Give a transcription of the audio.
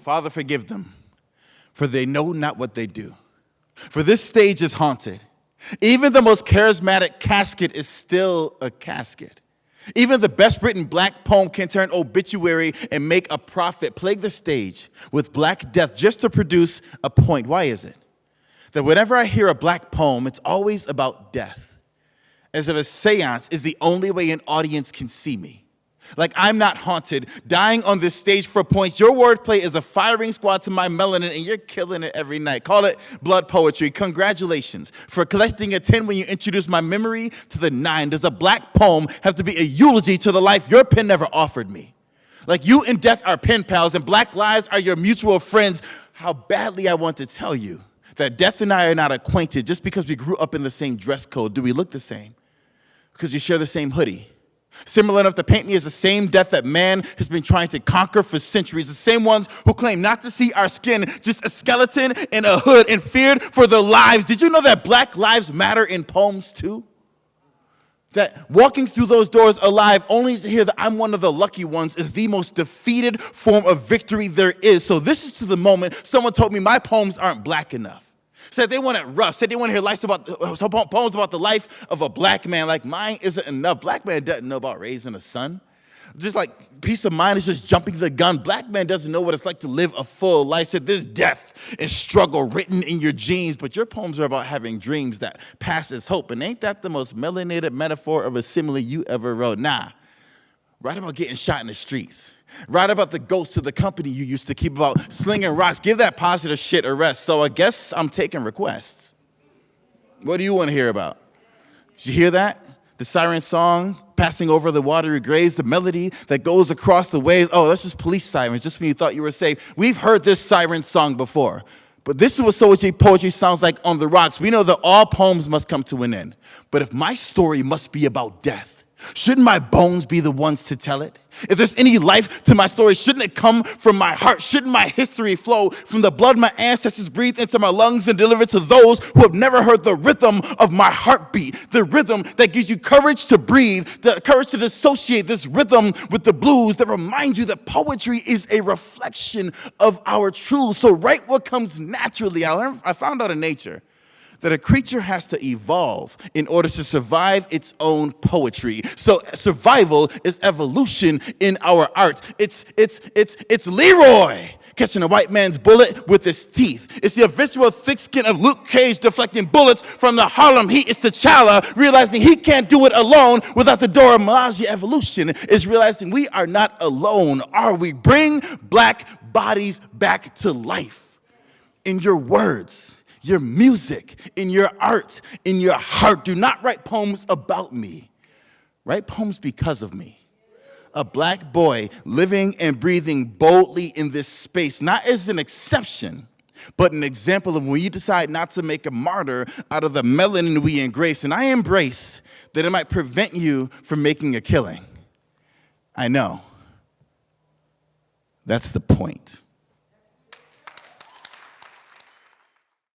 Father, forgive them, for they know not what they do. For this stage is haunted. Even the most charismatic casket is still a casket. Even the best written black poem can turn obituary and make a prophet. Plague the stage with black death just to produce a point. Why is it that whenever I hear a black poem, it's always about death? As if a seance is the only way an audience can see me. Like I'm not haunted, dying on this stage for points. Your wordplay is a firing squad to my melanin, and you're killing it every night. Call it blood poetry. Congratulations for collecting a 10 when you introduced my memory to the 9. Does a black poem have to be a eulogy to the life your pen never offered me? Like you and death are pen pals, and black lives are your mutual friends. How badly I want to tell you that death and I are not acquainted just because we grew up in the same dress code. Do we look the same? Because you share the same hoodie. Similar enough to paint me as the same death that man has been trying to conquer for centuries. The same ones who claim not to see our skin, just a skeleton in a hood, and feared for their lives. Did you know that black lives matter in poems too? That walking through those doors alive only to hear that I'm one of the lucky ones is the most defeated form of victory there is. So this is to the moment someone told me my poems aren't black enough. Said they want it rough. Said they want to hear poems about the life of a black man. Like mine isn't enough. Black man doesn't know about raising a son. Just like peace of mind is just jumping the gun. Black man doesn't know what it's like to live a full life. Said there's death and struggle written in your genes, but your poems are about having dreams that passes hope. And ain't that the most melanated metaphor of a simile you ever wrote? Nah. Write about getting shot in the streets. Write about the ghosts of the company you used to keep, about slinging rocks. Give that positive shit a rest. So I guess I'm taking requests. What do you want to hear about? Did you hear that? The siren song passing over the watery graves, the melody that goes across the waves. Oh, that's just police sirens, just when you thought you were safe. We've heard this siren song before. But this is what poetry sounds like on the rocks. We know that all poems must come to an end. But if my story must be about death, shouldn't my bones be the ones to tell it? If there's any life to my story, shouldn't it come from my heart? Shouldn't my history flow from the blood my ancestors breathed into my lungs and delivered to those who have never heard the rhythm of my heartbeat? The rhythm that gives you courage to breathe, the courage to dissociate this rhythm with the blues that remind you that poetry is a reflection of our truths. So write what comes naturally. I found out in nature that a creature has to evolve in order to survive its own poetry. So survival is evolution in our art. It's Leroy catching a white man's bullet with his teeth. It's the visceral thick skin of Luke Cage deflecting bullets from the Harlem Heat. It's T'Challa realizing he can't do it alone without the Dora Milaje. Evolution is realizing we are not alone, are we? Bring black bodies back to life in your words, your music, in your art, in your heart. Do not write poems about me. Write poems because of me. A black boy living and breathing boldly in this space, not as an exception, but an example of when you decide not to make a martyr out of the melanin we embrace. And I embrace that it might prevent you from making a killing. I know. That's the point.